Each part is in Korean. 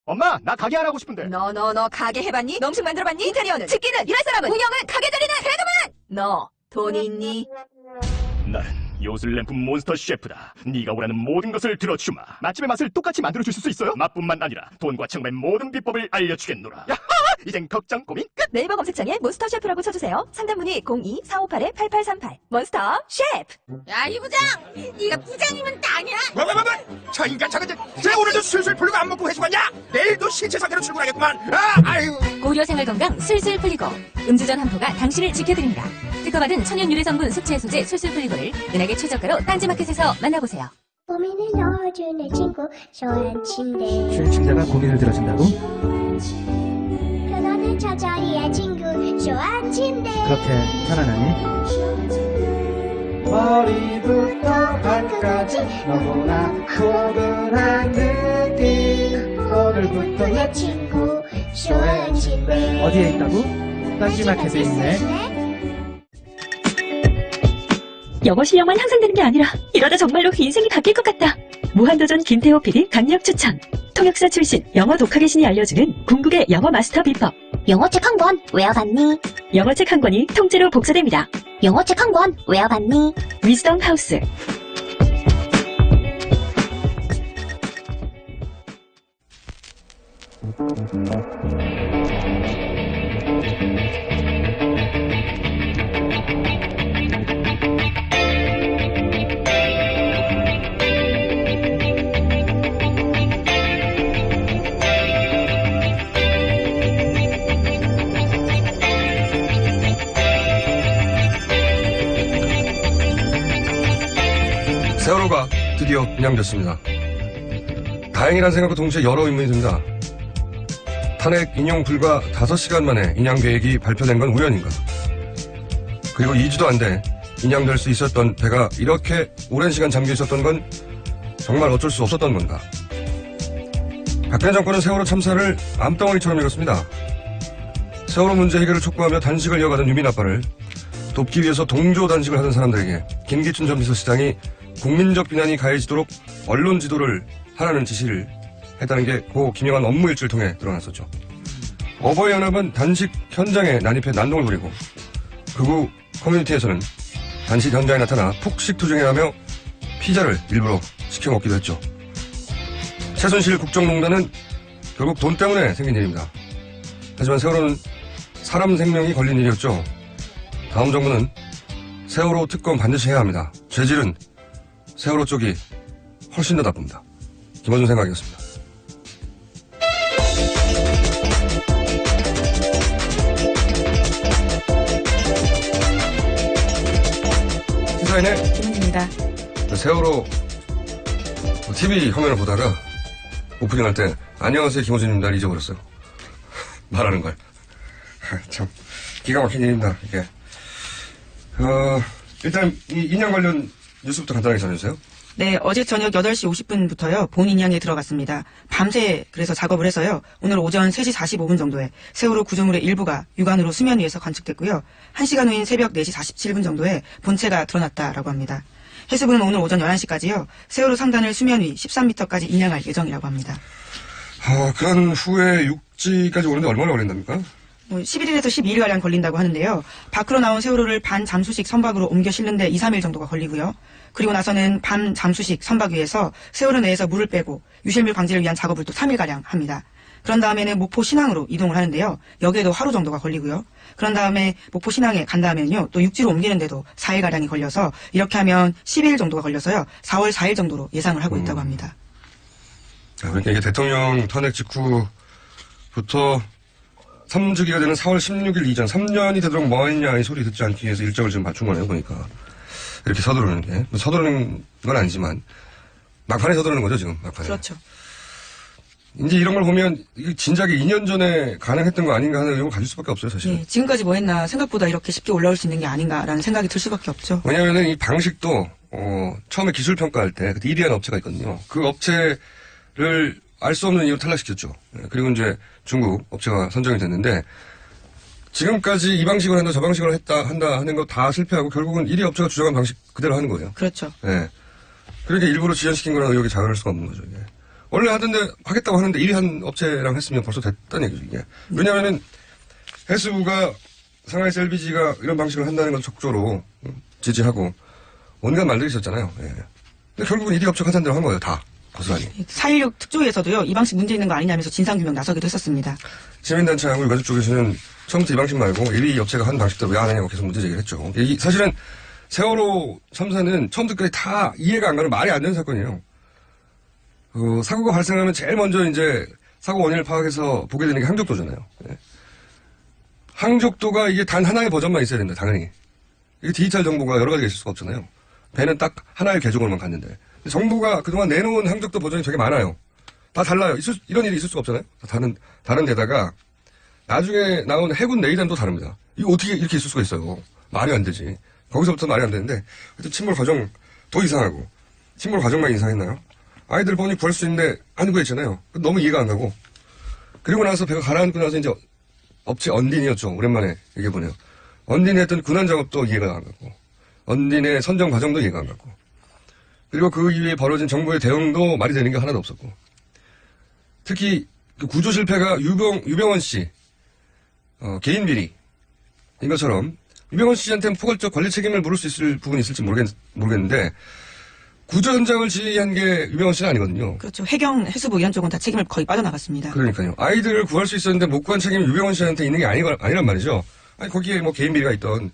엄마, 나 가게 안 하고 싶은데. 너 가게 해봤니? 농식 만들어봤니? 인테리어는? 집기는? 일할 사람은? 운영은? 가게 자리는? 그래도만! 너 돈이 있니? 나는 요술램프 몬스터 셰프다. 네가 원하는 모든 것을 들어주마. 맛집의 맛을 똑같이 만들어줄 수 있어요? 맛뿐만 아니라 돈과 청음의 모든 비법을 알려주겠노라. 야하! 이젠 걱정 고민 끝! 네이버 검색창에 몬스터 셰프라고 쳐주세요. 상담 문의 02-458-8838. 몬스터 셰프! 야, 이 부장! 네가 부장이면 땅이야? 뭐? 저 인간 저거 쟤 오늘도 술술 풀리고 안 먹고 회식 왔냐? 내일도 신체 상태로 출근하겠구만. 아유. 고려 생활건강 술술 풀리고 음주전 한포가 당신을 지켜드립니다. 특허받은 천연 유래 성분 숙취 해소제 술술 풀리고를 은하계 최저가로 딴지마켓에서 만나보세요. 고민을 넣어주는 친구 쇼한 침대 쉴 침대가 고민을 들어준다고? 편안한 저자리의 친구 쇼한 침대 그렇게 편안하니? 머리부터 발까지 너무나 포근한 느낌 오늘부터 내 친구 쇼한 침대 어디에 있다고? 딴지마켓에 있네. 영어 실력만 향상되는 게 아니라 이러다 정말로 인생이 바뀔 것 같다. 무한도전 김태호 PD 강력 추천. 통역사 출신 영어 독학의 신이 알려주는 궁극의 영어 마스터 비법. 영어책 한 권 외워봤니? 영어책 한 권이 통째로 복사됩니다. 영어책 한 권 외워봤니? 위즈덤 하우스. 세월호가 드디어 인양됐습니다. 다행이란 생각과 동시에 여러 의문이 듭니다. 탄핵 인용 불과 5시간 만에 인양 계획이 발표된 건 우연인가? 그리고 2주도 안 돼 인양될 수 있었던 배가 이렇게 오랜 시간 잠겨 있었던 건 정말 어쩔 수 없었던 건가? 박근혜 정권은 세월호 참사를 암덩어리처럼 읽었습니다. 세월호 문제 해결을 촉구하며 단식을 이어가던 유민 아빠를 돕기 위해서 동조 단식을 하던 사람들에게 김기춘 전 비서실장이 국민적 비난이 가해지도록 언론 지도를 하라는 지시를 했다는 게 고 김영한 업무 일지를 통해 드러났었죠. 어버이연합은 단식 현장에 난입해 난동을 부리고 극우 커뮤니티에서는 단식 현장에 나타나 폭식 투쟁하며 피자를 일부러 시켜 먹기도 했죠. 최순실 국정농단은 결국 돈 때문에 생긴 일입니다. 하지만 세월호는 사람 생명이 걸린 일이었죠. 다음 정부는 세월호 특검 반드시 해야 합니다. 죄질은 세월호 쪽이 훨씬 더 나쁩니다. 김원준 생각이었습니다. 시사인의 김은지입니다. 세월호 TV 화면을 보다가 오프닝 할 때 안녕하세요 김호준입니다를 잊어버렸어요. 말하는 걸. 참 기가 막힌 일입니다. 이게. 일단 이 인양 관련 뉴스부터 간단하게 전해주세요. 네, 어제 저녁 8시 50분부터요, 본 인양에 들어갔습니다. 밤새 그래서 작업을 해서요, 오늘 오전 3시 45분 정도에 세월호 구조물의 일부가 육안으로 수면 위에서 관측됐고요, 1시간 후인 새벽 4시 47분 정도에 본체가 드러났다라고 합니다. 해수부는 오늘 오전 11시까지요, 세월호 상단을 수면 위 13m까지 인양할 예정이라고 합니다. 그런 후에 육지까지 오는데 얼마나 걸린답니까? 11일에서 12일가량 걸린다고 하는데요. 밖으로 나온 세월호를 반 잠수식 선박으로 옮겨 실는데 2, 3일 정도가 걸리고요. 그리고 나서는 반 잠수식 선박 위에서 세월호 내에서 물을 빼고 유실물 방지를 위한 작업을 또 3일가량 합니다. 그런 다음에는 목포 신항으로 이동을 하는데요. 여기에도 하루 정도가 걸리고요. 그런 다음에 목포 신항에 간 다음에는요. 또 육지로 옮기는데도 4일가량이 걸려서 이렇게 하면 12일 정도가 걸려서요. 4월 4일 정도로 예상을 하고 있다고 합니다. 그러니까 이게 대통령 탄핵 직후부터 3주기가 되는 4월 16일 이전 3년이 되도록 뭐했냐 이 소리 듣지 않기 위해서 일정을 지금 맞춘 거네요. 보니까 이렇게 서두르는 게 서두르는 건 아니지만 막판에 서두르는 거죠 지금. 막판에. 그렇죠. 이제 이런 걸 보면 이게 진작에 2년 전에 가능했던 거 아닌가 하는 의혹을 가질 수밖에 없어요 사실. 네, 지금까지 뭐 했나 생각보다 이렇게 쉽게 올라올 수 있는 게 아닌가라는 생각이 들 수밖에 없죠. 왜냐하면 이 방식도 처음에 기술 평가할 때 그때 1위한 업체가 있거든요. 그 업체를 알 수 없는 이유로 탈락시켰죠. 그리고 이제 중국 업체가 선정이 됐는데 지금까지 이 방식으로 한다 저 방식으로 한다 하는 거 다 실패하고 결국은 1위 업체가 주장한 방식 그대로 하는 거예요. 그렇죠. 네. 그러니까 일부러 지연시킨 거라는 의혹이 자유할 수가 없는 거죠. 이게. 원래 하겠다고 하는데 1위 한 업체랑 했으면 벌써 됐다는 얘기죠, 이게. 왜냐면은 해수부가 상하이에서 LPG가 이런 방식으로 한다는 건 적극적으로 지지하고 온갖 말들이 있었잖아요. 예. 근데 결국은 1위 업체가 하자는 대로 한 거예요, 다. 고스란히. 4.16 특조위에서도요, 이 방식 문제 있는 거 아니냐면서 진상규명 나서기도 했었습니다. 시민단체하고 유가족 쪽에서는 처음부터 이 방식 말고 1위 업체가 한 방식대로 왜 안 하냐고 계속 문제 제기를 했죠. 사실은 세월호 참사는 처음부터까지 다 이해가 안 가는 말이 안 되는 사건이에요. 사고가 발생하면 제일 먼저 이제 사고 원인을 파악해서 보게 되는 게 항적도잖아요. 예. 항적도가 이게 단 하나의 버전만 있어야 된다, 당연히. 이게 디지털 정보가 여러 가지가 있을 수가 없잖아요. 배는 딱 하나의 계정으로만 갔는데. 정부가 그동안 내놓은 항적도 버전이 되게 많아요. 다 달라요. 이런 일이 있을 수가 없잖아요. 다른 데다가 나중에 나온 해군 레이더도 다릅니다. 이거 어떻게 이렇게 있을 수가 있어요. 말이 안 되지. 거기서부터 말이 안 되는데, 하여튼 침몰 과정도 이상하고, 침몰 과정만 이상했나요? 아이들 본인이 구할 수 있는데 안 구했잖아요. 너무 이해가 안 가고. 그리고 나서 배가 가라앉고 나서 이제 업체 언딘이었죠. 오랜만에 얘기해보네요. 언딘이 했던 군안 작업도 이해가 안 가고, 언딘의 선정 과정도 이해가 안 가고, 그리고 그 이후에 벌어진 정부의 대응도 말이 되는 게 하나도 없었고, 특히 그 구조 실패가 유병원 씨 개인 비리인 것처럼 유병원 씨한테는 포괄적 관리 책임을 물을 수 있을 부분이 있을지 모르겠는데 구조 현장을 지휘한 게 유병원 씨는 아니거든요. 그렇죠. 해경, 해수부 이런 쪽은 다 책임을 거의 빠져나갔습니다. 그러니까요. 아이들을 구할 수 있었는데 못 구한 책임이 유병원 씨한테 있는 게 아니란 말이죠. 아니 거기에 뭐 개인 비리가 있던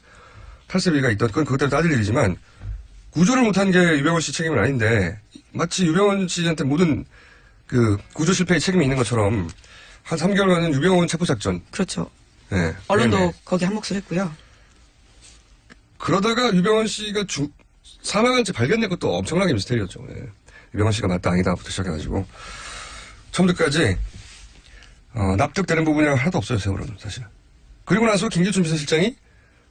탈세 비리가 있던 그건 그것 따라 따질 일이지만 구조를 못한 게 유병원 씨 책임은 아닌데 마치 유병원 씨한테 모든 그 구조 실패의 책임이 있는 것처럼 한 3개월간은 유병원 체포작전. 그렇죠. 네. 언론도 네네. 거기 한 몫을 했고요. 그러다가 유병원 씨가 사망한 채 발견된 것도 엄청나게 미스테리였죠. 예. 유병원 씨가 맞다 아니다부터 시작해가지고 처음부터까지 납득되는 부분이 하나도 없어요. 세월호는 사실. 그리고 나서 김기춘 비서실장이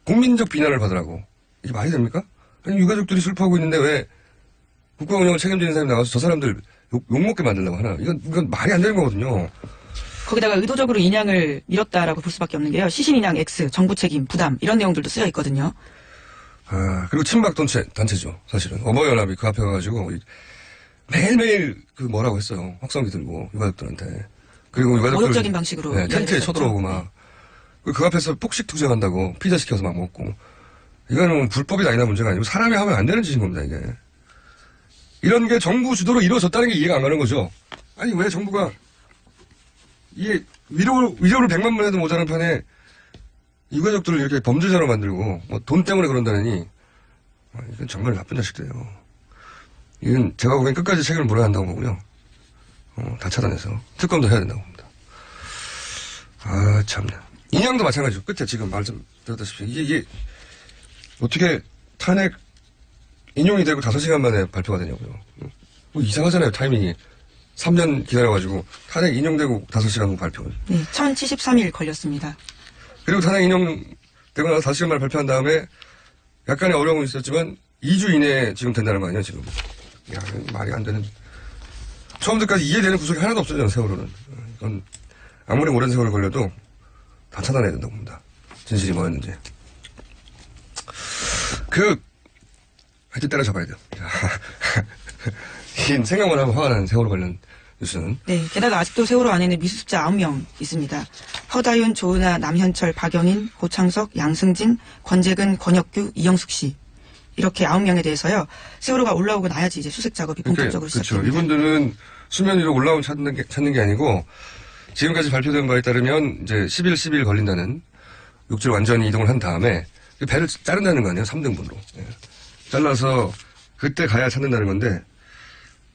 국민적 비난을 받으라고. 이게 말이 됩니까? 아니 유가족들이 슬퍼하고 있는데 왜 국가 운영을 책임지는 사람이 나와서 저 사람들 욕먹게 만들려고 하나. 이건 말이 안 되는 거거든요. 거기다가 의도적으로 인양을 밀었다라고 볼 수밖에 없는 게요. 시신 인양 X, 정부 책임, 부담 이런 내용들도 쓰여 있거든요. 그리고 친박 단체죠. 사실은 어버이연합이 그 앞에 가가지고 매일매일 그 뭐라고 했어요. 확성기 들고 유가족들한테. 그리고 유가족들 모욕적인 방식으로 네, 텐트에 쳐들어오고 막 그 앞에서 폭식 투쟁한다고 피자 시켜서 막 먹고. 이거는 불법이 아니라 문제가 아니고 사람이 하면 안 되는 짓인 겁니다. 이게. 이런 게 정부 주도로 이루어졌다는 게 이해가 안 가는 거죠. 아니 왜 정부가 이게 위로를 100만 번 해도 모자란 판에 유가족들을 이렇게 범죄자로 만들고 뭐 돈 때문에 그런다느니 이건 정말 나쁜 자식들이에요. 이건 제가 보기엔 끝까지 책임을 물어야 한다고 보고요. 다 차단해서 특검도 해야 된다고 봅니다. 참나. 인양도 마찬가지죠. 끝에 지금 말씀드렸다시피 이게 어떻게 탄핵 인용이 되고 5시간 만에 발표가 되냐고요. 뭐 이상하잖아요. 타이밍이. 3년 기다려가지고 탄핵 인용되고 5시간 후 발표. 네, 1073일 걸렸습니다. 그리고 탄핵 인용되고 나서 5시간 만에 발표한 다음에 약간의 어려움은 있었지만 2주 이내에 지금 된다는 거 아니에요, 지금. 야, 말이 안 되는. 처음부터까지 이해되는 구석이 하나도 없어요, 저는 세월호는. 이건 아무리 오랜 세월을 걸려도 다 차단해야 된다고 봅니다. 진실이 뭐였는지. 하여튼 때려잡아야 돼요. 생각만 하면 화가 나는 세월호 관련 뉴스는. 네, 게다가 아직도 세월호 안에는 미수습자 9명 있습니다. 허다윤, 조은아, 남현철, 박연인, 고창석, 양승진, 권재근, 권혁규, 이영숙 씨. 이렇게 9명에 대해서요. 세월호가 올라오고 나야지 이제 수색 작업이 본격적으로 시작됩니다. 그렇죠. 이분들은 수면 위로 올라오면 찾는 게 아니고 지금까지 발표된 바에 따르면 이제 10일 걸린다는 육지로 완전히 이동을 한 다음에 배를 자른다는 거 아니에요? 3등분으로. 예. 잘라서 그때 가야 찾는다는 건데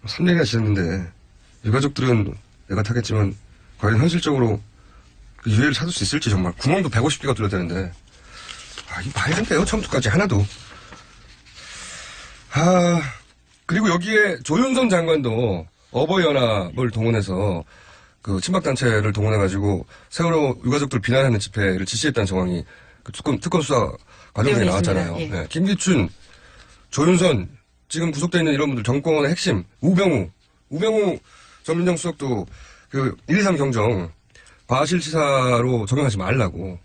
3년이나 지났는데 유가족들은 내가 타겠지만 과연 현실적으로 그 유해를 찾을 수 있을지 정말 구멍도 150개가 뚫렸다는데 이거 말이 안 돼요. 처음부터까지 하나도. 그리고 여기에 조윤선 장관도 어버이연합을 동원해서 그 친박단체를 동원해가지고 세월호 유가족들 비난하는 집회를 지시했다는 정황이 그 특검 수사 과정에 나왔잖아요. 예. 네. 김기춘, 조윤선, 지금 구속되어 있는 이런 분들 정권의 핵심, 우병우 전 민정수석도 그 123 경정 과실치사로 적용하지 말라고.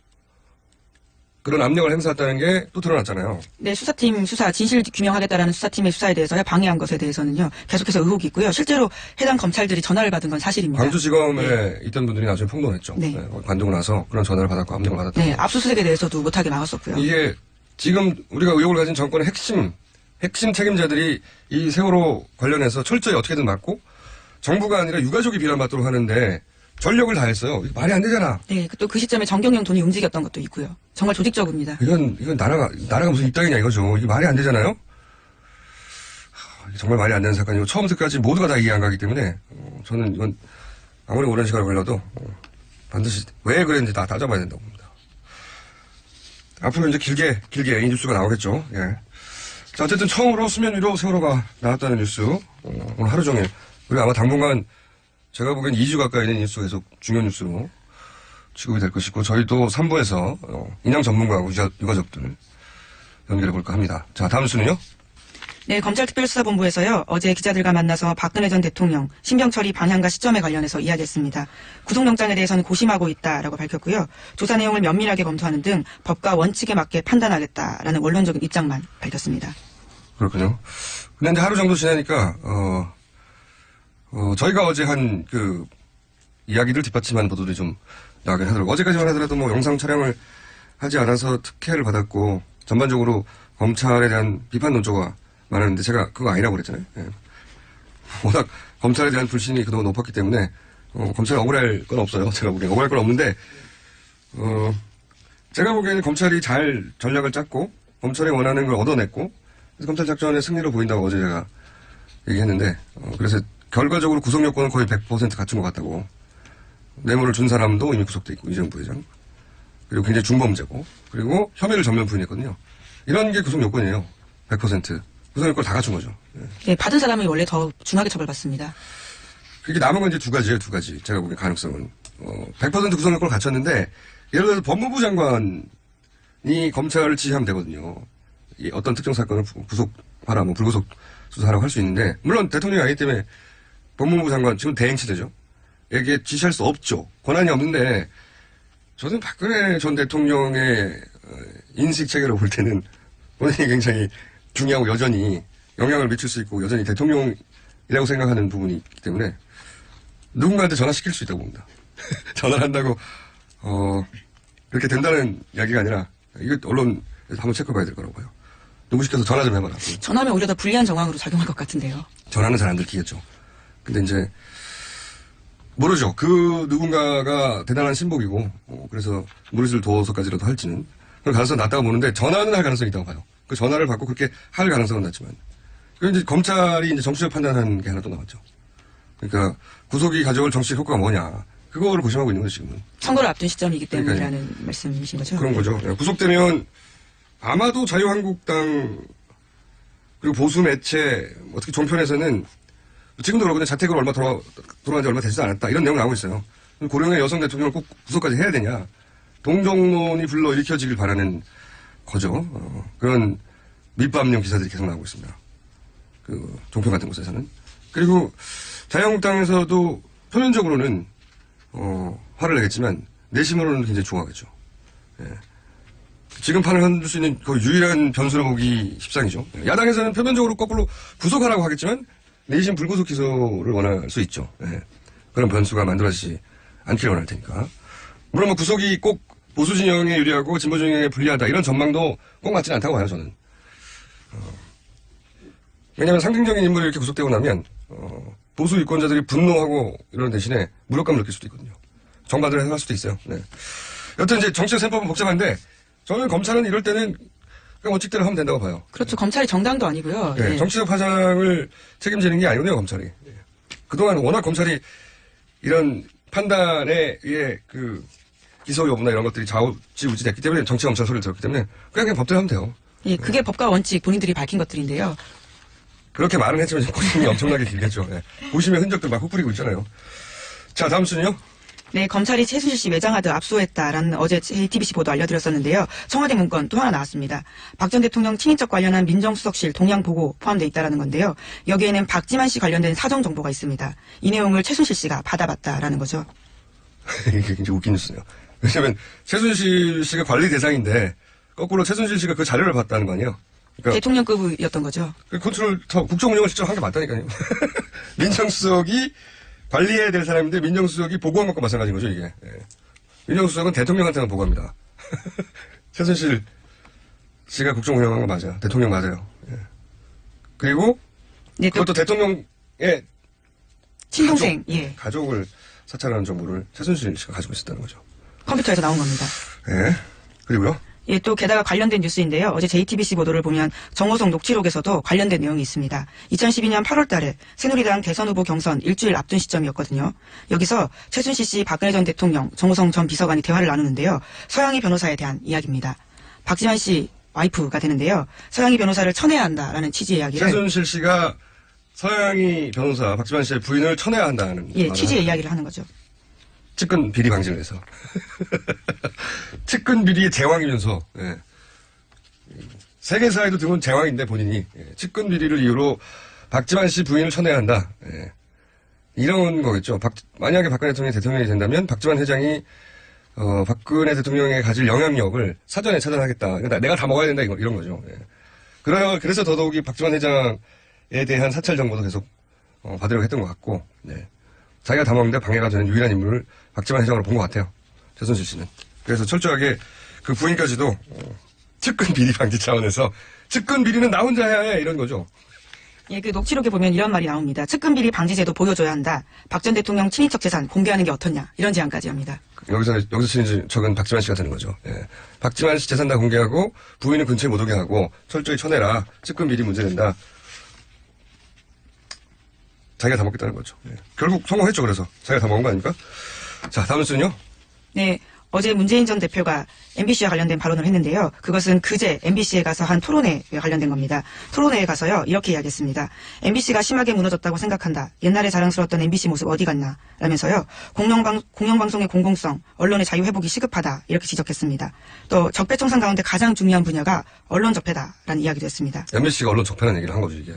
그런 압력을 행사했다는 게 또 드러났잖아요. 네, 수사팀 수사, 진실 규명하겠다라는 수사팀의 수사에 대해서 방해한 것에 대해서는요, 계속해서 의혹이 있고요. 실제로 해당 검찰들이 전화를 받은 건 사실입니다. 광주지검에 있던 분들이 나중에 폭로했죠. 네. 관두고 나서 그런 전화를 받았고 압력을 받았다. 네, 압수수색에 대해서도 못하게 막았었고요. 이게 지금 우리가 의혹을 가진 정권의 핵심 책임자들이 이 세월호 관련해서 철저히 어떻게든 막고 정부가 아니라 유가족이 비난받도록 하는데 전력을 다했어요. 이거 말이 안 되잖아. 네, 또 그 시점에 정경영 돈이 움직였던 것도 있고요. 정말 조직적입니다. 이건 나라가 무슨 입당이냐 이거죠. 이게 말이 안 되잖아요. 정말 말이 안 되는 사건이고 처음부터 끝까지 모두가 다 이해 안 가기 때문에 저는 이건 아무리 오랜 시간이 걸려도 반드시 왜 그랬는지 다 따져봐야 된다고 봅니다. 앞으로 이제 길게 이 뉴스가 나오겠죠. 예. 자, 어쨌든 처음으로 수면 위로 세월호가 나왔다는 뉴스 오늘 하루 종일 그리고 아마 당분간 제가 보기엔 2주 가까이 된 뉴스 계속 중요한 뉴스로 취급이 될 것이고 저희도 3부에서 인양 전문가하고 유가족들 연결해 볼까 합니다. 자, 다음 뉴스는요. 네, 검찰특별수사본부에서요, 어제 기자들과 만나서 박근혜 전 대통령 신병 처리 방향과 시점에 관련해서 이야기했습니다. 구속영장에 대해서는 고심하고 있다라고 밝혔고요. 조사 내용을 면밀하게 검토하는 등 법과 원칙에 맞게 판단하겠다라는 원론적인 입장만 밝혔습니다. 그렇군요. 근데 이제 하루 정도 지나니까 저희가 어제 한 그 이야기들 뒷받침하는 보도들이 좀 나오긴 하더라고요. 어제까지만 하더라도 뭐 영상 촬영을 하지 않아서 특혜를 받았고 전반적으로 검찰에 대한 비판 논조가 많았는데 제가 그거 아니라고 그랬잖아요. 예. 워낙 검찰에 대한 불신이 그동안 높았기 때문에 검찰이 억울할 건 없어요. 제가 보기엔 억울할 건 없는데 제가 보기에는 검찰이 잘 전략을 짰고 검찰이 원하는 걸 얻어냈고 그래서 검찰 작전의 승리로 보인다고 어제 제가 얘기했는데 그래서 결과적으로 구속 요건은 거의 100% 갖춘 것 같다고. 뇌물을 준 사람도 이미 구속돼 있고 이재용 부회장. 그리고 굉장히 중범죄고 그리고 혐의를 전면 부인했거든요. 이런 게 구속 요건이에요. 100%. 구속 요건 다 갖춘 거죠. 예. 네, 받은 사람이 원래 더 중하게 처벌받습니다. 그게 남은 건 이제 두 가지예요. 두 가지. 제가 보기엔 가능성은. 100% 구속 요건을 갖췄는데 예를 들어서 법무부 장관이 검찰을 지시하면 되거든요. 이 어떤 특정 사건을 구속하라, 뭐 불구속 수사하라고 할 수 있는데 물론 대통령이 아니기 때문에 법무부 장관 지금 대행치제죠. 에게 지시할 수 없죠. 권한이 없는데 저는 박근혜 전 대통령의 인식 체계로 볼 때는 본인이 굉장히 중요하고 여전히 영향을 미칠 수 있고 여전히 대통령이라고 생각하는 부분이 있기 때문에 누군가한테 전화시킬 수 있다고 봅니다. 전화를 한다고 그렇게 된다는 이야기가 아니라 이거 언론에서 한번 체크해봐야 될 거라고 봐요. 누구 시켜서 전화 좀 해봐라. 전화면 오히려 더 불리한 정황으로 작용할 것 같은데요. 전화는 잘 안 들키겠죠. 근데 이제 모르죠. 그 누군가가 대단한 신복이고 그래서 무리수를 두어서까지라도 할지는 그런 가능성이 낮다고 보는데 전화는 할 가능성이 있다고 봐요. 그 전화를 받고 그렇게 할 가능성은 낮지만 그리고 이제 검찰이 이제 정치적 판단하는 게 하나 또 나왔죠. 그러니까 구속이 가져올 정치적 효과가 뭐냐 그거를 고심하고 있는 거죠 지금은. 선거를 앞둔 시점이기 때문이라는 말씀이신 거죠? 그런 거죠. 구속되면 아마도 자유한국당 그리고 보수 매체 특히 종편에서는 지금도 그렇거든요. 자택으로 얼마 돌아간 지 얼마 되지도 않았다. 이런 내용 나오고 있어요. 고령의 여성 대통령을 꼭 구속까지 해야 되냐. 동정론이 불러일으켜지길 바라는 거죠. 그런 밑밥용 기사들이 계속 나오고 있습니다. 그 종편 같은 곳에서는. 그리고 자유한국당에서도 표면적으로는 화를 내겠지만 내심으로는 굉장히 좋아하겠죠. 예. 지금 판을 흔들 수 있는 거의 유일한 변수로 보기 십상이죠. 야당에서는 표면적으로 거꾸로 구속하라고 하겠지만 내심 불구속 기소를 원할 수 있죠. 예. 그런 변수가 만들어지지 않기를 원할 테니까. 물론 뭐 구속이 꼭 보수 진영에 유리하고 진보 진영에 불리하다 이런 전망도 꼭 맞지는 않다고 봐요 저는. 왜냐하면 상징적인 인물이 이렇게 구속되고 나면 보수 유권자들이 분노하고 이러는 대신에 무력감을 느낄 수도 있거든요. 정반대로 해석할 수도 있어요. 네. 여튼 이제 정치적 셈법은 복잡한데 저는 검찰은 이럴 때는 그냥 원칙대로 하면 된다고 봐요. 그렇죠. 검찰이 정당도 아니고요. 네. 네. 정치적 파장을 책임지는 게 아니거든요, 검찰이. 그동안 워낙 검찰이 이런 판단에 의해 그 기소 여부나 이런 것들이 좌우지우지 됐기 때문에 정치 검찰 소리를 들었기 때문에 그냥 법대로 하면 돼요. 예, 그게 법과 원칙 본인들이 밝힌 것들인데요. 그렇게 말은 했지만 고심이 엄청나게 길겠죠. 네. 고심의 흔적들 막 흩뿌리고 있잖아요. 자, 다음 순요. 네, 검찰이 최순실 씨 외장하드 압수했다라는 어제 JTBC 보도 알려드렸었는데요. 청와대 문건 또 하나 나왔습니다. 박 전 대통령 친인척 관련한 민정수석실 동향 보고 포함되어 있다는 건데요. 여기에는 박지만 씨 관련된 사정 정보가 있습니다. 이 내용을 최순실 씨가 받아봤다라는 거죠. 이게 굉장히 웃긴 뉴스네요. 왜냐하면 최순실 씨가 관리 대상인데 거꾸로 최순실 씨가 그 자료를 봤다는 거 아니에요? 그러니까 대통령급이었던 거죠. 그 컨트롤 국정 운영을 직접 한 게 맞다니까요. 민정수석이 관리해야 될 사람인데 민정수석이 보고한 것과 마찬가지인 거죠, 이게. 예. 민정수석은 대통령한테만 보고합니다. 최순실 씨가 국정 운영한 거 맞아요. 대통령 맞아요. 예. 그리고 네, 또 그것도 대통령의 친동생, 예. 가족을 사찰하는 정보를 최순실 씨가 가지고 있었다는 거죠. 컴퓨터에서 나온 겁니다. 예. 그리고요. 예, 또 게다가 관련된 뉴스인데요. 어제 JTBC 보도를 보면 정호성 녹취록에서도 관련된 내용이 있습니다. 2012년 8월 달에 새누리당 대선 후보 경선 일주일 앞둔 시점이었거든요. 여기서 최순실 씨, 박근혜 전 대통령, 정호성 전 비서관이 대화를 나누는데요. 서양희 변호사에 대한 이야기입니다. 박지원 씨 와이프가 되는데요. 서양희 변호사를 쳐내야 한다라는 취지의 이야기를. 최순실 씨가 서양희 변호사 박지원 씨의 부인을 쳐내야 한다는. 예, 취지의 이야기를 하는 거죠. 측근 비리 방지를 해서. 측근 비리의 제왕이면서, 예. 세계사에도 드문 제왕인데 본인이, 예. 측근 비리를 이유로 박지원 씨 부인을 쳐내야 한다. 예. 이런 거겠죠. 만약에 박근혜 대통령이 된다면 박지원 회장이, 박근혜 대통령에 가질 영향력을 사전에 차단하겠다. 그러니까 내가 다 먹어야 된다, 이런 거죠. 예. 그래서 더더욱이 박지원 회장에 대한 사찰 정보도 계속, 받으려고 했던 것 같고, 네. 자기가 다 먹는데 방해가 되는 유일한 인물을 박지원 회장으로 본 것 같아요. 최순실 씨는. 그래서 철저하게 그 부인까지도 측근 비리 방지 차원에서 측근 비리는 나 혼자 해야 해 이런 거죠. 예, 그 녹취록에 보면 이런 말이 나옵니다. 측근 비리 방지제도 보여줘야 한다. 박 전 대통령 친인척 재산 공개하는 게 어떻냐. 이런 제안까지 합니다. 여기서 친인척은 박지원 씨가 되는 거죠. 예. 박지원 씨 재산 다 공개하고 부인은 근처에 못 오게 하고 철저히 쳐내라. 측근 비리 문제 된다. 자기가 다 먹겠다는 거죠. 예. 결국 성공했죠. 그래서 자기가 다 먹은 거 아닙니까? 자, 다음 뉴스는요. 네, 어제 문재인 전 대표가 MBC와 관련된 발언을 했는데요. 그것은 그제 MBC에 가서 한 토론회에 관련된 겁니다. 토론회에 가서요, 이렇게 이야기했습니다. MBC가 심하게 무너졌다고 생각한다. 옛날에 자랑스러웠던 MBC 모습 어디 갔나? 라면서요, 공영방송의 공공성, 언론의 자유 회복이 시급하다. 이렇게 지적했습니다. 또 적폐청산 가운데 가장 중요한 분야가 언론 적폐다라는 이야기도 했습니다. MBC가 언론 적폐라는 얘기를 한 거죠, 이게.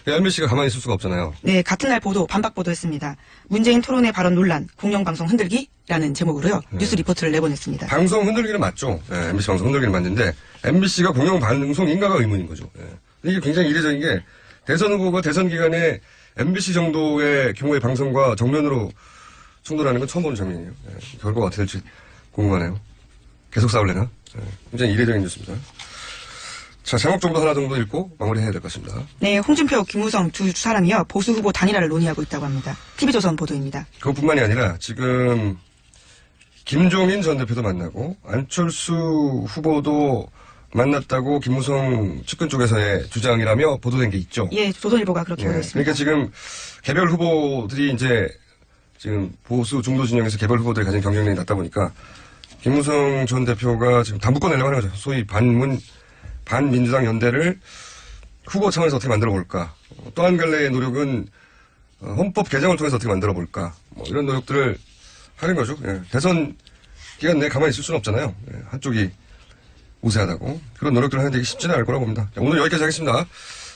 MBC가 가만히 있을 수가 없잖아요. 네, 같은 날 반박 보도했습니다. 문재인 토론회 발언 논란, 공영방송 흔들기라는 제목으로요, 뉴스 리포트를 내보냈습니다. 방송 흔들기는 맞죠. 예, MBC 방송 흔들기는 맞는데 MBC가 공영방송인가가 의문인 거죠. 예. 이게 굉장히 이례적인 게 대선 후보가 대선 기간에 MBC 정도의 규모의 방송과 정면으로 충돌하는 건 처음 보는 장면이에요. 예, 결과가 어떻게 될지 궁금하네요. 계속 싸울래나? 예, 굉장히 이례적인 뉴스입니다. 자, 제목 정도 하나 정도 읽고 마무리해야 될 것 같습니다. 네, 홍준표, 김무성 두 사람이요, 보수 후보 단일화를 논의하고 있다고 합니다. TV조선 보도입니다. 그것뿐만이 아니라 지금 김종인 전 대표도 만나고 안철수 후보도 만났다고 김무성 측근 쪽에서의 주장이라며 보도된 게 있죠. 예, 조선일보가 그렇게 보도했습니다. 그러니까 지금 개별 후보들이 이제 지금 보수 중도 진영에서 개별 후보들이 가진 경쟁력이 낮다 보니까 김무성 전 대표가 지금 다 묶어내려고 하는 거죠. 소위 반민주당 연대를 후보 차원에서 어떻게 만들어 볼까. 또 한 갈래의 노력은 헌법 개정을 통해서 어떻게 만들어 볼까. 뭐 이런 노력들을 하는 거죠. 예. 대선 기간 내에 가만히 있을 수는 없잖아요. 예. 한쪽이 우세하다고. 그런 노력들을 하는데 이게 쉽지는 않을 거라고 봅니다. 자, 오늘 여기까지 하겠습니다.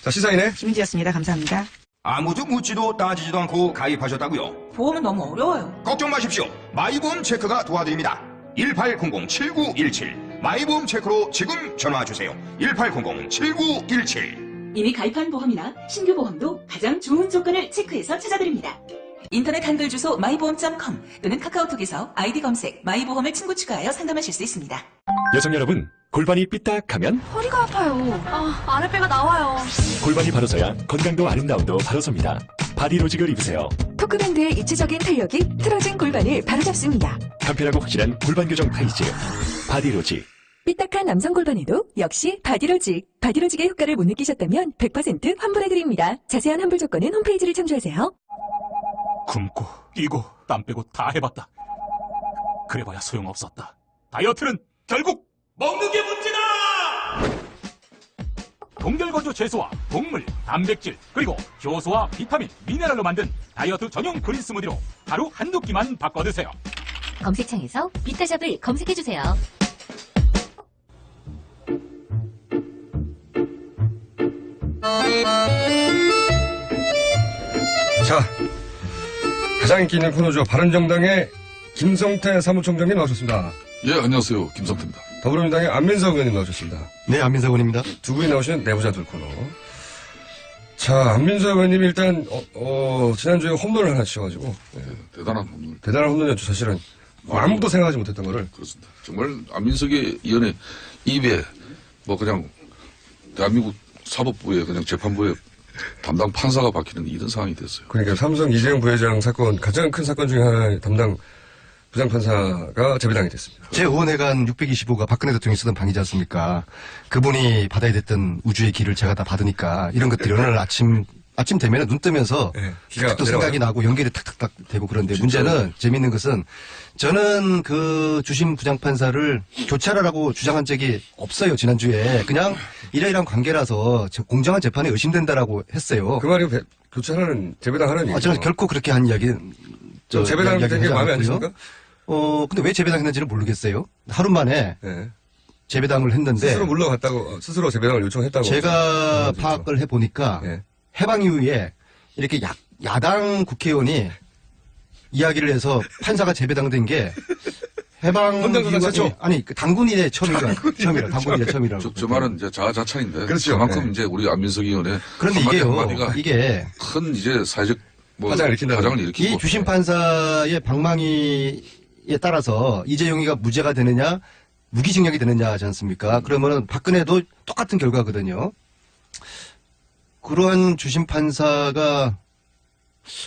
자, 시사인의 김은지였습니다. 감사합니다. 아무도 묻지도 따지지도 않고 가입하셨다고요? 보험은 너무 어려워요. 걱정 마십시오. 마이보험 체크가 도와드립니다. 1800-7917 마이보험 체크로 지금 전화주세요. 1800-7917 이미 가입한 보험이나 신규 보험도 가장 좋은 조건을 체크해서 찾아드립니다. 인터넷 한글 주소 마이보험.com 또는 카카오톡에서 아이디 검색 마이보험을 친구 추가하여 상담하실 수 있습니다. 여성 여러분, 골반이 삐딱하면 허리가 아파요. 아랫배가 나와요. 골반이 바로 서야 건강도 아름다움도 바로 섭니다. 바디로직을 입으세요. 토크밴드의 입체적인 탄력이 틀어진 골반을 바로잡습니다. 간편하고 확실한 골반 교정 타이즈 바디로직. 삐딱한 남성 골반에도 역시 바디로직. 바디로직의 효과를 못 느끼셨다면 100% 환불해드립니다. 자세한 환불 조건은 홈페이지를 참조하세요. 굶고 뛰고 땀 빼고 다 해봤다. 그래봐야 소용없었다. 다이어트는 결국 먹는 게 문제다! 동결건조 채소와 곡물, 단백질, 그리고 효소와 비타민, 미네랄로 만든 다이어트 전용 그린 스무디로 하루 한두 끼만 바꿔 드세요. 검색창에서 비타샵을 검색해주세요. 자, 가장 인기 있는 코너죠. 바른정당의 김성태 사무총장님 나오셨습니다. 예, 안녕하세요. 김성태입니다. 더불어민주당의 안민석 의원님 나오셨습니다. 네, 안민석 의원입니다. 두 분이 나오신 내부자 둘 코너. 자, 안민석 의원님이 일단 지난주에 홈런을 하나 치셔가지고 대단한 홈런. 대단한 홈런이었죠. 사실은 아무도 생각하지 못했던 거를. 그렇습니다. 정말 안민석의 의원의 입에 뭐 그냥 대한민국 사법부에 그냥 재판부에 담당 판사가 박히는 이런 상황이 됐어요. 그러니까 삼성 이재용 부회장 사건 가장 큰 사건 중에 하나의 담당 부장판사가 재배당이 됐습니다. 제 의원회관 625가 박근혜 대통령이 쓰던 방이지 않습니까? 그분이 받아야 됐던 우주의 길을 제가 다 받으니까 이런 것들이 오늘 아침 되면 눈 뜨면서 또 생각이 나고 연결이 탁탁탁 되고 그런데 문제는 재밌는 것은 저는 그 주심 부장판사를 교체하라고 주장한 적이 없어요. 지난주에 그냥 이러이러한 관계라서 공정한 재판에 의심된다라고 했어요. 그 말이 교체하라는 재배당하는 얘기죠. 저는 결코 그렇게 한 이야기 재배당 된 게 마음에 안 드십니까? 근데 왜 재배당 했는지는 모르겠어요. 하루 만에 재배당을 했는데 스스로 물러갔다고 스스로 재배당을 요청했다고 제가 파악을 해보니까 해방 이후에 이렇게 야당 국회의원이 이야기를 해서 판사가 재배당된 게 해방 이후에 아니 당군일에 처음이라고. 저 말은 이제 자아자찬인데. 그렇죠. 그만큼 이제 우리 안민석 의원의 그런데 이게 큰 이제 사회적 파장을 일으키고 이 주심 판사의 방망이에 따라서 이재용이가 무죄가 되느냐 무기징역이 되느냐 하지 않습니까? 그러면은 박근혜도 똑같은 결과거든요. 그러한 주심 판사가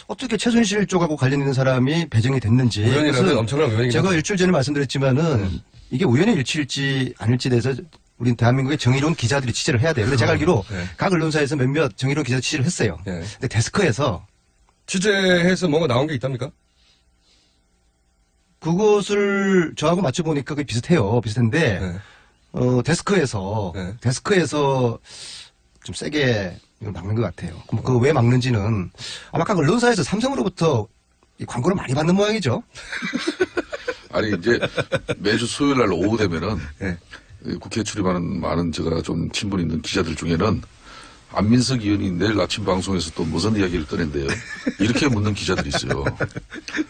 어떻게 최순실 쪽하고 관련 있는 사람이 배정이 됐는지 우연이라면 엄청난 우연이긴 제가 하죠. 일주일 전에 말씀드렸지만은 이게 우연의 일치일지 아닐지 대해서 우린 대한민국의 정의로운 기자들이 취재를 해야 돼요. 근데 제가 알기로 각 언론사에서 몇몇 정의로운 기자 취재를 했어요. 근데 데스크에서 취재해서 뭔가 나온 게 있답니까? 그것을 저하고 맞춰보니까 그게 비슷한데 데스크에서 좀 세게 이걸 막는 것 같아요. 그럼 그 왜 막는지는 아마 각 언론사에서 삼성으로부터 이 광고를 많이 받는 모양이죠. 아니 이제 매주 수요일 날 오후 되면은 국회에 출입하는 많은 제가 좀 친분 있는 기자들 중에는 안민석 의원이 내일 아침 방송에서 또 무슨 이야기를 꺼낸대요. 이렇게 묻는 기자들이 있어요.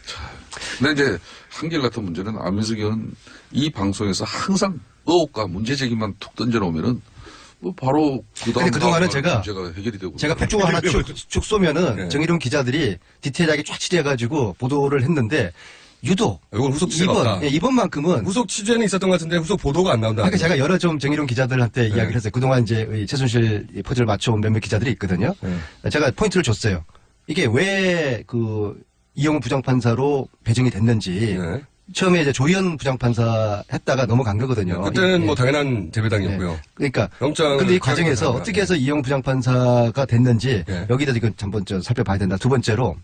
자, 근데 이제 한결같은 문제는 안민석 의원은 이 방송에서 항상 의혹과 문제 제기만 툭 던져놓으면은 뭐 바로 그동안은 제가 해결이 되고 북쪽 하나 쭉 쏘면은 정의로운 기자들이 디테일하게 쫙 취재해가지고 보도를 했는데 유독 이건 후속 취재가 없다. 이번만큼은 후속 취재는 있었던 것 같은데 후속 보도가 안 나온다. 그러니까 제가 여러 좀 정의로운 기자들한테 이야기를 했어요. 그동안 이제 최순실 퍼즐을 맞춰온 몇몇 기자들이 있거든요. 제가 포인트를 줬어요. 이게 왜 그 이영우 부장판사로 배정이 됐는지 처음에 이제 조희연 부장판사 했다가 넘어간 거거든요. 그때는 뭐 당연한 재배당이었고요. 그러니까 근데 이 과정에서 어떻게 해서 이영우 부장판사가 됐는지 여기다 지금 한번 살펴봐야 된다. 두 번째로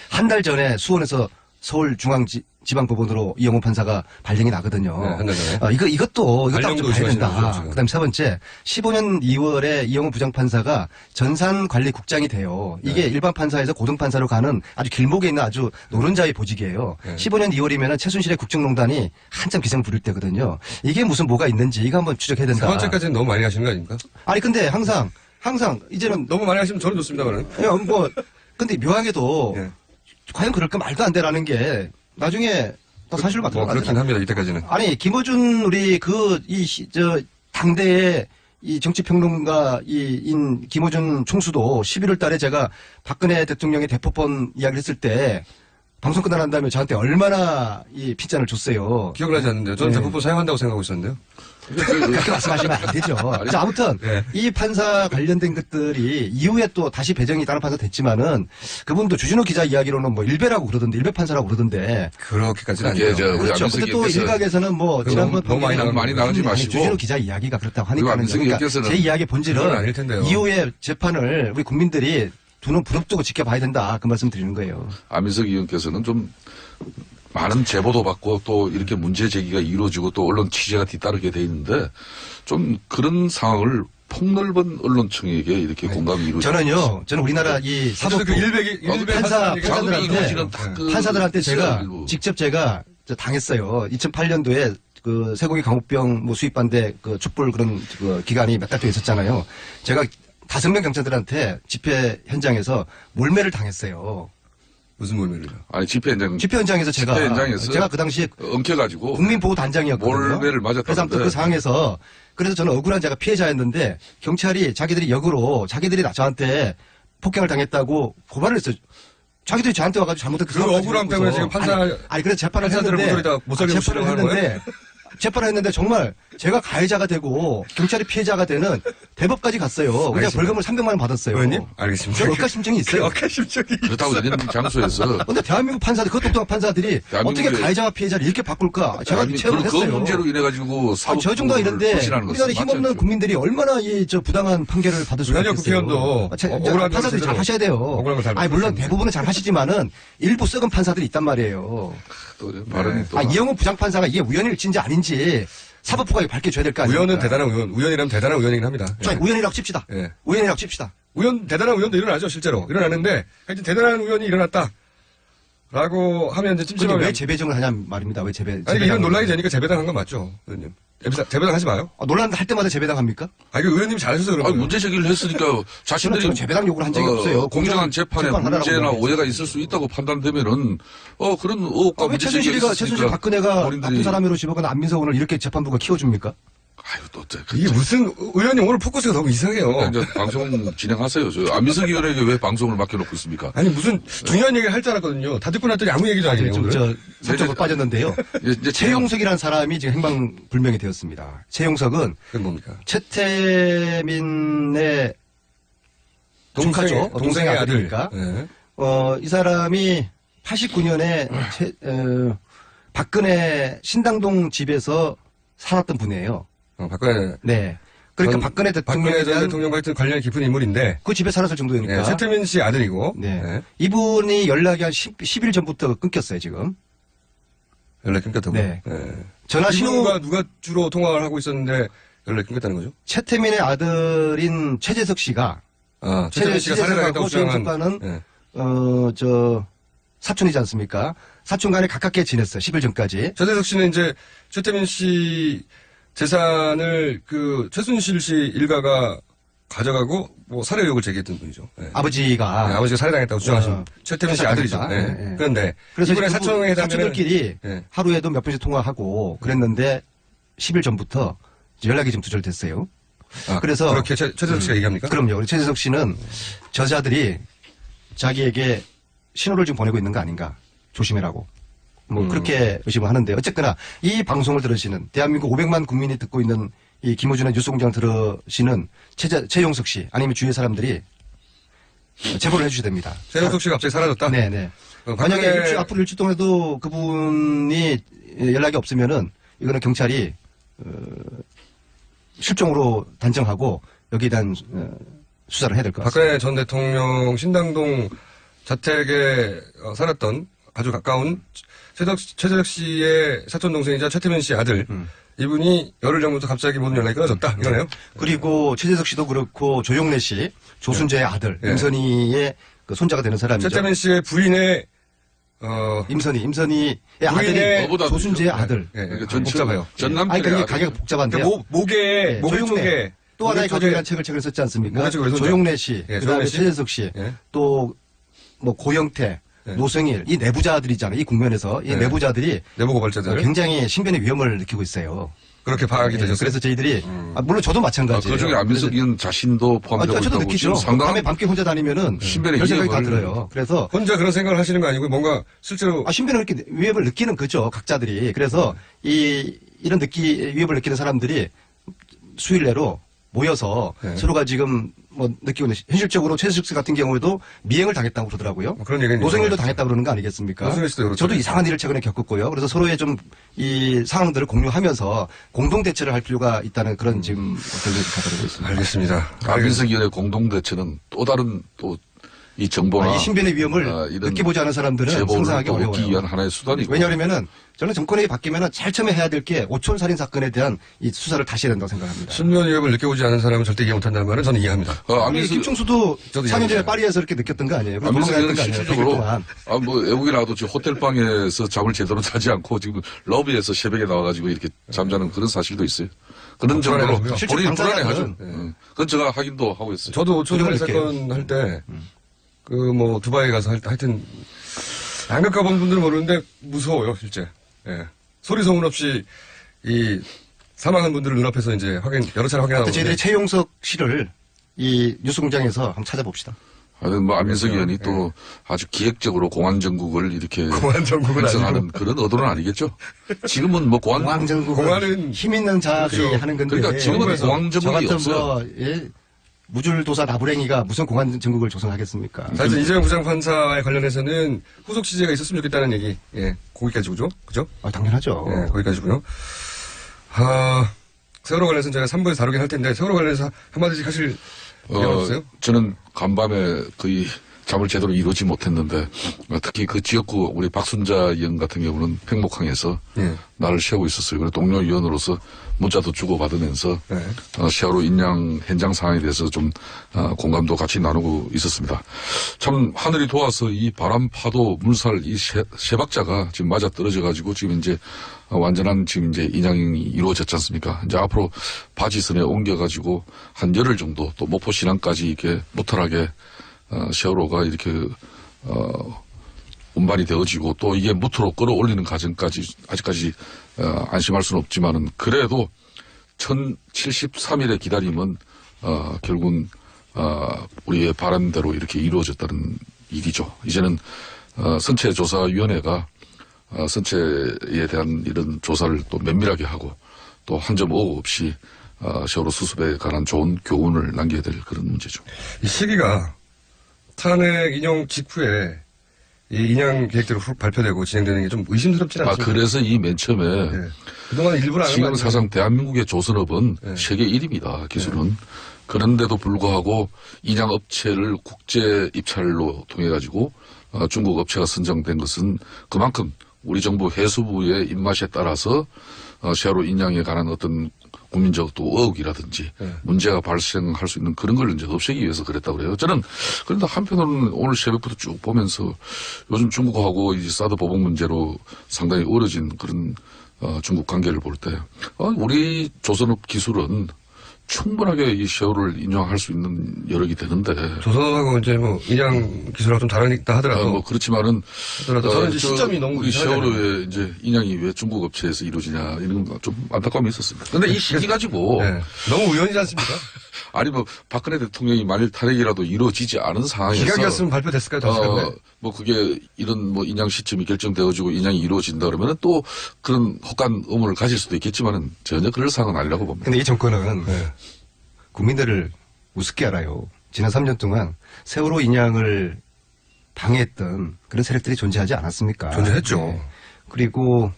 한 달 전에 수원에서 서울중앙지방법원으로 이영호 판사가 발령이 나거든요. 한 달 전에. 이것도 한번 좀 봐야 된다. 거죠, 그다음 세 번째, 15년 2월에 이영호 부장판사가 전산관리국장이 돼요. 이게 일반 판사에서 고등판사로 가는 아주 길목에 있는 아주 노른자의 보직이에요. 15년 2월이면 최순실의 국정농단이 한참 기승 부릴 때거든요. 이게 무슨 뭐가 있는지 이거 한번 추적해야 된다. 세 번째까지는 너무 많이 하시는 거 아닙니까? 아니 근데 항상 이제는 너무 많이 하시면 저는 좋습니다만은. 근데 묘하게도 과연 그럴까 말도 안 되라는 게 나중에 다 사실로 바뀌는 거 그렇긴 합니다. 이때까지는. 아니 김어준 우리 당대의 이 정치평론가인 김어준 총수도 11월 달에 제가 박근혜 대통령의 대포폰 이야기를 했을 때 방송 끝나난 다음에 저한테 얼마나 이 핀잔을 줬어요. 기억을 하지 않는데요. 저는 대포폰 사용한다고 생각하고 있었는데요. 그렇게 말씀하시면 안 되죠. 자, 아무튼 이 판사 관련된 것들이 이후에 또 다시 배정이 다른 판사 됐지만은 그분도 주진우 기자 이야기로는 뭐 일배라고 그러던데 일배 판사라고 그러던데 그렇게까지는 아니죠. 그렇죠. 근데 또 일각에서는 뭐 지난번 너무 많이 나가지 마시고 주진우 기자 이야기가 그렇다고 하니까는 그러니까 제 이야기의 본질은 이후에 재판을 우리 국민들이 두 눈 부릅뜨고 지켜봐야 된다. 그 말씀 드리는 거예요. 안민석 의원께서는 좀 많은 제보도 받고 또 이렇게 문제 제기가 이루어지고 또 언론 취재가 뒤따르게 돼 있는데 좀 그런 상황을 폭넓은 언론층에게 이렇게 공감이 이루어지고 저는 우리나라 이 사법부 판사들한테 제가 당했어요. 2008년도에 그 쇠고기 강호병 수입반대 그 촛불 그런 기간이 몇 달 동안 있었잖아요. 제가 5명 경찰들한테 집회 현장에서 몰매를 당했어요. 무슨 몰매를요? 아니 집회 현장에서 집회 현장에서 제가 그 당시에 엉켜가지고 국민보호단장이었거든요. 몰매를 그래서 아무튼 맞았다는데 그 상황에서 그래서 저는 억울한 제가 피해자였는데 경찰이 자기들이 역으로 자기들이 저한테 폭행을 당했다고 고발을 했어요. 자기들이 저한테 와가지고 잘못된 그 억울함 때문에 지금 아니 그래서 재판을 판사들을 했는데 목소리다 못 살리고 싶다고 하는 거예요? 재판을 했는데 정말 제가 가해자가 되고 경찰이 피해자가 되는 대법까지 갔어요. 그냥 알겠습니다. 벌금을 300만 원 받았어요. 의원님 알겠습니다. 억가 심정이 있어요. 억가 심정이 그렇다고 이런 장소에서 근데 대한민국 판사들, 그 똑똑한 판사들이 어떻게 가해자와 피해자를 이렇게 바꿀까? 제가 아니, 체험을 그 했어요. 문제로 인해 가지고 저 정도가 이런데 우리나라 힘없는 국민들이 얼마나 이 저 부당한 판결을 받을 수가 현역 있겠어요. 국회의원도 억울한 판사들이 잘 하셔야 돼요. 억울한 걸 잘 아니 물론 대부분은 잘 하시지만은 일부 썩은 판사들이 있단 말이에요. 또 발언이 또 이영호 부장판사가 이게 우연일지인지 아닌지 사법부가 밝혀줘야 될 거 아니에요. 우연은 대단한 우연이라면 대단한 우연이긴 합니다. 우연이라고 칩시다. 예. 우연이라고 칩시다. 대단한 우연도 일어나죠, 실제로. 일어나는데, 하여튼 대단한 우연이 일어났다. 라고 하면 이제 근데 찜찜하면. 왜 재배정을 하냐 말입니다. 왜 아니, 이런 논란이 되니까 재배당한 건 맞죠, 의원님. 재배당 하지 마요. 논란 할 때마다 재배당 합니까? 그 의원님이 잘하셔서 그런 거예요. 문제 제기를 했으니까 자신들이 재배당 요구를 한 적이 없어요. 공정한 재판에 문제나 오해가 있을 수 있다고 판단되면은 그런 의혹과 왜 문제 제기가 최순실이 있으니까 박근혜가 본인들이 나쁜 사람으로 집어간 안민석 오늘 이렇게 재판부가 키워줍니까? 아유 또 이게 무슨 의원님 오늘 포커스가 너무 이상해요. 그러니까 이제 방송 진행하세요. 저 안민석 의원에게 왜 방송을 맡겨놓고 있습니까? 아니 무슨 중요한 얘기를 할 줄 알았거든요. 다 듣고 났더니 아무 얘기도 아니에요. 오늘. 사적으로 빠졌는데요. 최용석이라는 사람이 지금 행방불명이 되었습니다. 최용석은 그건 뭡니까? 최태민의 조카죠. 동생의 아들이니까. 네. 이 사람이 89년에 박근혜 신당동 집에서 살았던 분이에요. 박근혜. 네. 그러니까 박근혜 대통령에 전 대한 대통령과 하여튼 관련이 깊은 인물인데. 그 집에 살았을 정도니까. 네, 최태민 씨 아들이고. 네. 네. 이분이 연락이 한 10일 전부터 끊겼어요, 지금. 연락이 끊겼다고? 네. 전화 신호가 누가 주로 통화를 하고 있었는데 연락이 끊겼다는 거죠? 최태민의 아들인 최재석 씨가. 최태민 씨가 살해당했다고 주장한. 는 사촌이지 않습니까? 사촌 간에 가깝게 지냈어요. 10일 전까지. 최재석 씨는 이제 최태민 씨 재산을 최순실 씨 일가가 가져가고 살해 의혹을 제기했던 분이죠. 네. 아버지가. 네, 아버지가 살해당했다고 주장하신 최태민 씨 아들이죠. 네. 네. 그런데 그래서 이번에 사촌들끼리 하루에도 몇 번씩 통화하고 그랬는데 10일 전부터 연락이 좀 두절됐어요. 그래서 그렇게 최재석 씨가 얘기합니까? 그럼요. 우리 최재석 씨는 저자들이 자기에게 신호를 좀 보내고 있는 거 아닌가 조심해라고 그렇게 의심을 하는데 어쨌거나 이 방송을 들으시는 대한민국 500만 국민이 듣고 있는 이 김호준의 뉴스공장을 들으시는 최용석 씨 아니면 주위의 사람들이 제보를 해주셔야 됩니다. 최용석 씨가 갑자기 사라졌다? 네네. 만약에 앞으로 일주 동안에도 그분이 연락이 없으면은 이거는 경찰이 실종으로 단정하고 여기에 대한 수사를 해야 될 것 같습니다. 박근혜 전 대통령 신당동 자택에 살았던 아주 가까운 최재석 씨의 사촌 동생이자 최태민 씨 아들 이분이 열흘 전부터 갑자기 모든 연락이 끊어졌다 이거네요. 그리고 최재석 씨도 그렇고 조용래 씨 조순재의 아들 임선희의 손자가 되는 사람이죠. 최태민 씨의 부인의 임선희의 아들이 조순재의 아들. 복잡해요. 전남편의 그러니까 가게가 복잡한데요. 목에 조용래 또 하나의 가족이라는 책을 최근에 썼지 않습니까? 조용래 씨, 그다음에 최재석 씨, 또 고영태, 노승일 이 내부자들이잖아요. 이 국면에서 이 내부자들이 내부 고발자들 굉장히 신변의 위험을 느끼고 있어요. 그렇게 파악이 되셨어요. 그래서 저희들이 물론 저도 마찬가지예요. 그중에 안민석 의원 자신도 포함되고 저도 있다고 느끼죠. 밤에 밤길 혼자 다니면은 신변의 별 생각이 다 위협을 들어요. 그래서 혼자 그런 생각을 하시는 거 아니고 뭔가 실제로 신변의 위협을 느끼는 거죠. 각자들이. 그래서 이런 위협을 느끼는 사람들이 수일 내로 모여서 서로가 지금 느끼고 있는 현실적으로 최재석 씨 같은 경우에도 미행을 당했다고 그러더라고요. 그런 얘기는 노승일도 당했다고 그러는 거 아니겠습니까? 노승일 씨도 그렇죠. 저도 이상한 일을 최근에 겪었고요. 그래서 서로의 좀 이 상황들을 공유하면서 공동 대처를 할 필요가 있다는 그런 지금 결론을 가져오고 있습니다. 알겠습니다. 안민석 의원의 공동 대처는 또 다른 이 정보나 이 신변의 위험을 느껴보지 않은 사람들은 상상하기 어려워요. 얻기 위한 하나의 수단이고. 왜냐하면은 저는 정권이 바뀌면은 제일 처음에 해야 될 게 오촌 살인 사건에 대한 이 수사를 다시 해야 된다고 생각합니다. 신변 위협을 느껴보지 않은 사람은 절대 이해 못한다는 말은 저는 이해합니다. 김충수도 4년 전에 파리에서 이렇게 느꼈던 거 아니에요? 안민석 의원은 실질적으로 외국에 나와도 지금 호텔방에서 잠을 제대로 자지 않고 지금 러비에서 새벽에 나와가지고 이렇게 잠자는 그런 사실도 있어요. 그런 정도로 본인이 불안해하죠. 그건 제가 확인도 하고 있어요. 저도 오촌 살인 사건 할 때 두바이 가서 하여튼, 양극 가본 분들은 모르는데 무서워요, 실제. 예. 소리 소문 없이 사망한 분들을 눈앞에서 이제 여러 차례 확인하고. 저희들이 최용석 씨를 이 뉴스공장에서 한번 찾아봅시다. 안민석 의원이 또 아주 기획적으로 공안정국을 이렇게 공안정국은 형성하는 그런 의도는 아니겠죠. 지금은 뭐 공안정국은 힘 있는 자들이 그렇죠. 하는 건데. 그러니까 지금은 공안정국이 없어요. 무줄도사 나부랭이가 무슨 공안정국을 조성하겠습니까? 사실 이재명 부장판사에 관련해서는 후속 취재가 있었으면 좋겠다는 얘기. 예, 거기까지죠. 그죠? 당연하죠. 예, 거기까지고요. 세월호 관련해서 제가 3부에서 다루긴 할 텐데 세월호 관련해서 한마디씩 하실 얘기가 없어요? 저는 간밤에 거의 잠을 제대로 이루지 못했는데 특히 그 지역구 우리 박순자 의원 같은 경우는 팽목항에서 나를 쉬고 있었어요. 그래서 동료 의원으로서 문자도 주고받으면서 세월호 인양 현장 상황에 대해서 좀 공감도 같이 나누고 있었습니다. 참 하늘이 도와서 이 바람, 파도, 물살 이 세 박자가 지금 맞아 떨어져 가지고 지금 이제 완전한 지금 이제 인양이 이루어졌지 않습니까? 이제 앞으로 바지선에 옮겨가지고 한 열흘 정도 또 목포 신항까지 이렇게 무탈하게 세월호가 이렇게 운반이 되어지고 또 이게 무트로 끌어올리는 과정까지 아직까지 안심할 수는 없지만은 그래도 1073일의 기다림은 결국은 우리의 바람대로 이렇게 이루어졌다는 일이죠. 이제는 선체조사위원회가 선체에 대한 이런 조사를 또 면밀하게 하고 또 한 점 오후 없이 세월호 수습에 관한 좋은 교훈을 남겨야 될 그런 문제죠. 이 시기가 탄핵 인용 직후에 이 인양 계획대로 발표되고 진행되는 게 좀 의심스럽지는 않습니까? 그래서 이 맨 처음에 그동안 일부러 안 지금 사상 대한민국의 조선업은 세계 1위입니다. 기술은. 그런데도 불구하고 인양 업체를 국제 입찰로 통해 가지고 중국 업체가 선정된 것은 그만큼 우리 정부 해수부의 입맛에 따라서 세월호 인양에 관한 어떤 국민적 또 의혹이라든지 문제가 발생할 수 있는 그런 걸 이제 없애기 위해서 그랬다고 그래요. 저는 그런데 한편으로는 오늘 새벽부터 쭉 보면서 요즘 중국하고 이 사드 보복 문제로 상당히 어려진 그런 중국 관계를 볼 때 우리 조선업 기술은 충분하게 이 세월호를 인양할 수 있는 여력이 되는데. 조선하고 이제 인양 기술하고 좀 다르다 하더라도. 그렇지만은. 저는 이제 시점이 너무 우리 세월호의 이제 인양이 왜 중국 업체에서 이루어지냐 이런 좀 안타까움이 있었습니다. 근데 이 시기 가지고. 너무 우연이지 않습니까? 아니 박근혜 대통령이 만일 탄핵이라도 이루어지지 않은 상황에서. 기각이었으면 발표됐을까요? 그게 이런 인양 시점이 결정되어지고 인양이 이루어진다 그러면은 또 그런 혹한 의문을 가질 수도 있겠지만은 전혀 그럴 상황은 아니라고 봅니다. 근데 이 정권은 국민들을 우습게 알아요. 지난 3년 동안 세월호 인양을 방해했던 그런 세력들이 존재하지 않았습니까? 존재했죠. 그리고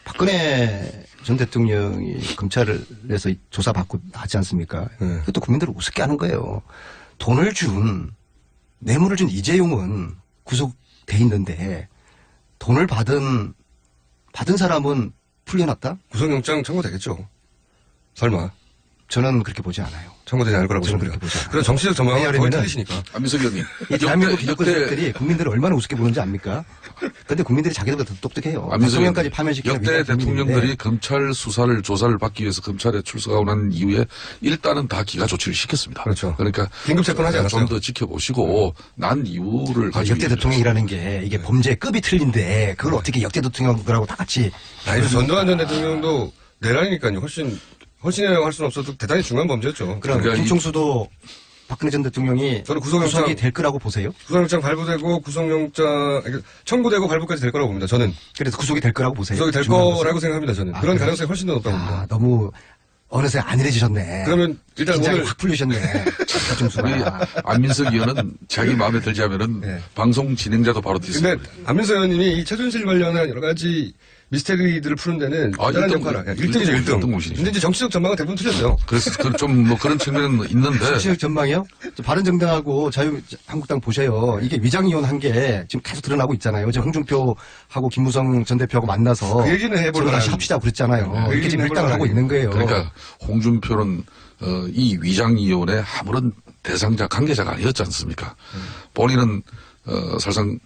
박근혜 전 대통령이 검찰에서 조사받고 하지 않습니까? 그것도 국민들을 우습게 하는 거예요. 돈을 준 뇌물을 준 이재용은 구속돼 있는데 돈을 받은 사람은 풀려났다? 구속영장 청구되겠죠. 설마. 저는 그렇게 보지 않아요. 청구되지 않을 거라고 보십니다. 그런 정치적 전망은 거의 틀리시니까. 안민석 의원님. 이 대한민국 기득권 세력들이 국민들을 얼마나 우습게 보는지 압니까? 근데 국민들이 자기들보다 더 똑똑해요. 대통령까지 파면시키는 역대 대통령들이 검찰 수사를 조사를 받기 위해서 검찰에 출석하고 난 이후에 일단은 다 기가 조치를 시켰습니다. 그렇죠. 그러니까 긴급 재판하지 않았어요. 좀 더 지켜보시고 난 이유를 가지고 역대 대통령이라는 게 이게 범죄급이 틀린데 그걸 어떻게 역대 대통령들하고 다 같이 전두환 전 대통령도 내란이니까요. 훨씬이라고 할 수는 없어도 대단히 중요한 범죄였죠. 그럼 김총수도 박근혜 전 대통령이 저는 구속이 될 거라고 보세요? 구속영장 발부되고 청구되고 발부까지 될 거라고 봅니다. 저는. 그래서 구속이 될 거라고 보세요? 구속이 될 거라고 생각합니다. 저는. 그런 가능성이 훨씬 더 높다고 봅니다. 너무 어느새 안일해지셨네. 그러면 일단 오늘 확 풀리셨네. 우리 안민석 의원은 자기 마음에 들지 않으면은 방송 진행자도 바로 뒤집어요. 근데 안민석 의원님이 이 최순실 관련한 여러 가지 미스테리들을 푸는 데는 대단한 역할을 1등이죠, 1등. 근데 이제 정치적 전망은 대부분 틀렸어요. 그래서 좀 그런 측면은 있는데. 정치적 전망이요? 바른정당하고 자유한국당 보셔요. 이게 위장이혼 한 게 지금 계속 드러나고 있잖아요. 어제 홍준표하고 김무성 전 대표하고 만나서 그 얘기는 해보려고 다시 합시다 그랬잖아요. 이렇게 지금 밀당을 하고 있는 거예요. 그러니까 홍준표는 이 위장이혼의 아무런 대상자 관계자가 아니었지 않습니까? 본인은 사실상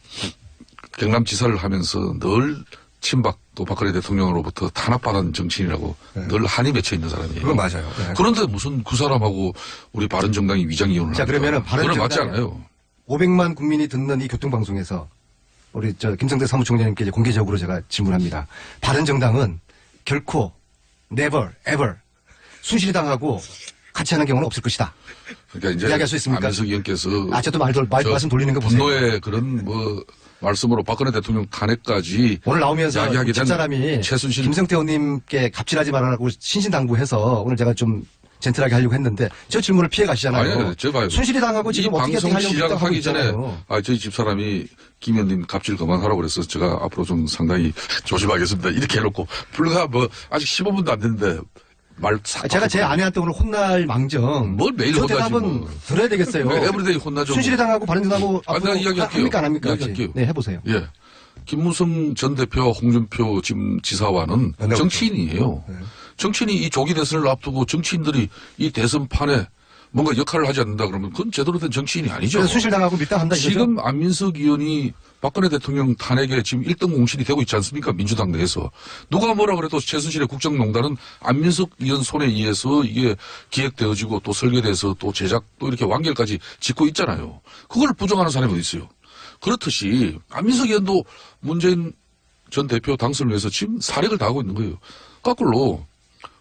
경남지사를 하면서 늘 친박 또 박근혜 대통령으로부터 탄압받은 정치인이라고 늘 한이 맺혀 있는 사람이에요. 그건 맞아요. 네. 그런데 무슨 그 사람하고 우리 바른정당이 위장이혼을 자, 그러면은 그건 맞지 않아요. 500만 국민이 듣는 이 교통방송에서 우리 김성태 사무총장님께 이제 공개적으로 제가 질문합니다. 바른정당은 결코 never ever 순실이당하고 같이 하는 경우는 없을 것이다. 그러니까 이제 이야기할 수 있습니까? 안민석 의원께서 저도 말씀 돌리는 거 보세요. 분노의 그런 말씀으로 박근혜 대통령 탄핵까지 오늘 나오면서 이야기하게 된 집사람이 최순실 김성태 의원님께 갑질하지 말라고 신신당부해서 오늘 제가 좀 젠틀하게 하려고 했는데 저 질문을 피해 가시잖아요. 아니, 저 봐요. 순실이당하고 지금 이 어떻게 방송 하려고 시작하기 전에 있잖아요. 저희 집사람이 김 의원님 갑질 그만하라고 그래서 제가 앞으로 좀 상당히 조심하겠습니다. 이렇게 해놓고 불과 아직 15분도 안 됐는데 제가 제 아내한테 오늘 혼날 망정. 뭘 매일 저 혼나지 대답은 뭐. 들어야 되겠어요. 에브리데이 혼나죠. 순실이당하고 바른정당하고 내가 이야기할게요. 합니까 안 합니까? 이야기할게요. 네, 해보세요. 예. 김무성 전 대표와 홍준표 지금 지사와는 정치인이에요. 네. 정치인이 이 조기 대선을 앞두고 정치인들이 이 대선판에 뭔가 역할을 하지 않는다 그러면 그건 제대로 된 정치인이 아니죠. 순실당하고 밀당한다 이거죠? 지금 안민석 의원이 박근혜 대통령 탄핵에 지금 1등 공신이 되고 있지 않습니까? 민주당 내에서. 누가 뭐라 그래도 최순실의 국정농단은 안민석 의원 손에 의해서 이게 기획되어지고 또 설계돼서 또 제작 또 이렇게 완결까지 짓고 있잖아요. 그걸 부정하는 사람이 어디 있어요. 그렇듯이 안민석 의원도 문재인 전 대표 당선을 위해서 지금 사력을 다하고 있는 거예요. 거꾸로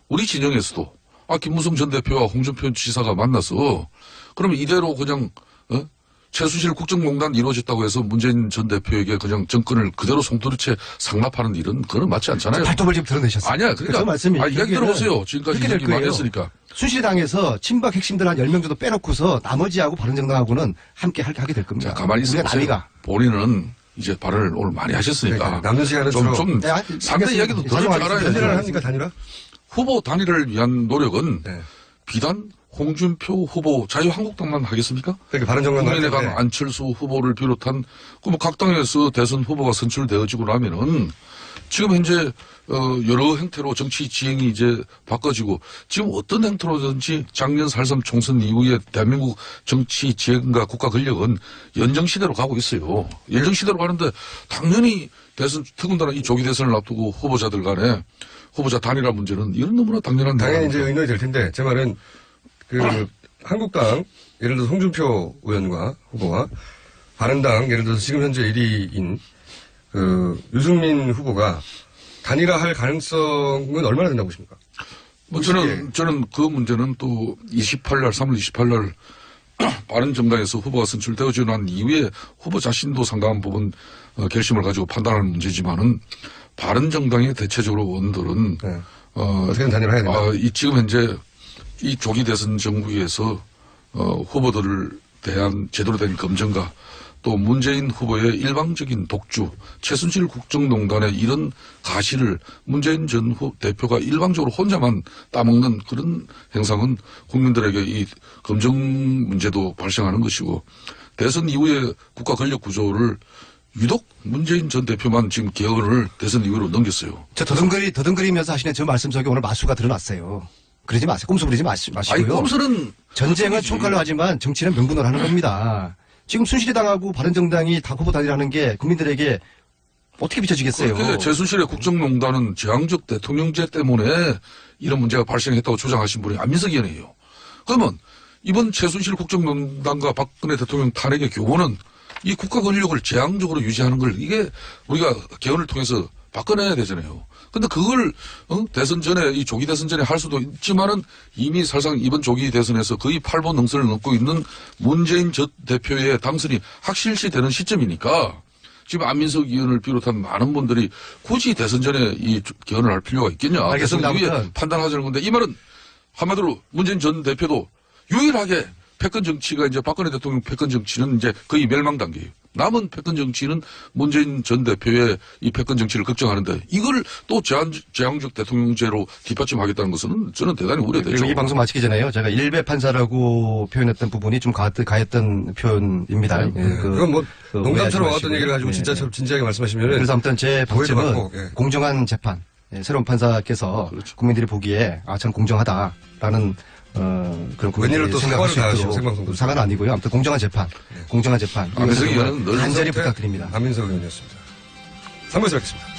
우리 진영에서도 김무성 전 대표와 홍준표 지사가 만나서 그러면 이대로 그냥 최순실 국정농단 이루어졌다고 해서 문재인 전 대표에게 그냥 정권을 그대로 송두리째 상납하는 일은 그건 맞지 않잖아요. 발톱을 지금 드러내셨어요. 아니야. 그러니까 말씀이 이야기 들어보세요. 지금까지 이야기 많이 했으니까. 순실당에서 친박 핵심들 한 10명 정도 빼놓고서 나머지하고 바른정당하고는 함께 하게 될 겁니다. 자, 가만히 있어보세요. 본인은 이제 발언을 오늘 많이 하셨으니까. 남는 시간은 좀 상대 알겠습니다. 이야기도 들을 줄 알아야 단일화를 돼요. 합니까, 단일화? 후보 단일화를 위한 노력은 비단 홍준표 후보 자유한국당만 하겠습니까? 그러니까 바른정당 국민의당 안철수 후보를 비롯한 각 당에서 대선 후보가 선출되어지고 나면은 지금 현재 여러 형태로 정치 지형이 이제 바꿔지고 지금 어떤 형태로든지 작년 4.13 총선 이후에 대한민국 정치 지형과 국가 권력은 연정시대로 가고 있어요. 연정시대로 가는데 당연히 대선 더군다나 이 조기 대선을 앞두고 후보자들 간에 후보자 단일화 문제는 이건 너무나 당연한 당연히 이제 의논이 될 텐데 제 말은 한국당 예를 들어서 홍준표 의원과 후보와 바른당 예를 들어서 지금 현재 1위인 유승민 후보가 단일화할 가능성은 얼마나 된다고 보십니까? 저는 그 문제는 또 3월 28일 바른정당에서 후보가 선출되어지고 난 이후에 후보 자신도 상당한 부분 결심을 가지고 판단하는 문제지만은 바른정당의 대체적으로 의원들은 어떻게든 단일화해야 된다. 지금 현재 이 조기 대선 정부에서 후보들을 대한 제대로 된 검증과 또 문재인 후보의 일방적인 독주, 최순실 국정농단의 이런 가시를 문재인 전 대표가 일방적으로 혼자만 따먹는 그런 행상은 국민들에게 이 검증 문제도 발생하는 것이고 대선 이후의 국가 권력 구조를 유독 문재인 전 대표만 지금 개헌을 대선 이후로 넘겼어요. 저 더듬거리면서 하시는 저 말씀 속에 오늘 마수가 드러났어요. 그러지 마세요. 꼼수 부리지 마시고요. 아니, 꼼수는 전쟁은 총칼로 하지만 정치는 명분으로 하는 겁니다. 지금 순실이당하고 바른정당이 다 후보 단일하는 게 국민들에게 어떻게 비춰지겠어요? 최순실의 국정농단은 제왕적 대통령제 때문에 이런 문제가 발생했다고 주장하신 분이 안민석 의원이에요. 그러면 이번 최순실 국정농단과 박근혜 대통령 탄핵의 교훈은 이 국가 권력을 제왕적으로 유지하는 걸 이게 우리가 개헌을 통해서 바꿔내야 되잖아요. 근데 그걸 대선 전에 이 조기 대선 전에 할 수도 있지만은 이미 사실상 이번 조기 대선에서 거의 8번 능선을 넘고 있는 문재인 전 대표의 당선이 확실시 되는 시점이니까 지금 안민석 의원을 비롯한 많은 분들이 굳이 대선 전에 이 개헌을 할 필요가 있겠냐. 알겠습니다. 대선 이후에 판단하자는 건데 이 말은 한마디로 문재인 전 대표도 유일하게 패권 정치가 이제 박근혜 대통령 패권 정치는 이제 거의 멸망 단계예요. 남은 패권 정치는 문재인 전 대표의 이 패권 정치를 걱정하는데 이걸 또 제왕적 대통령제로 뒷받침하겠다는 것은 저는 대단히 우려되죠. 그리고 이 방송 마치기 전에요. 제가 일배 판사라고 표현했던 부분이 좀 가했던 표현입니다. 그건 뭐 농담처럼 와왔던 얘기를 가지고 진짜처럼 진지하게 말씀하시면은 그래서 아무튼 제 방침은 받고, 공정한 재판. 새로운 판사께서 국민들이 보기에 참 공정하다라는 그런 웬일로 또 사과를 다 하시고 생방송도 사과는 아니고요. 아무튼 공정한 재판, 공정한 재판. 안민석 의원은 간절히 부탁드립니다. 안민석 의원이었습니다. 3부에서 뵙겠습니다.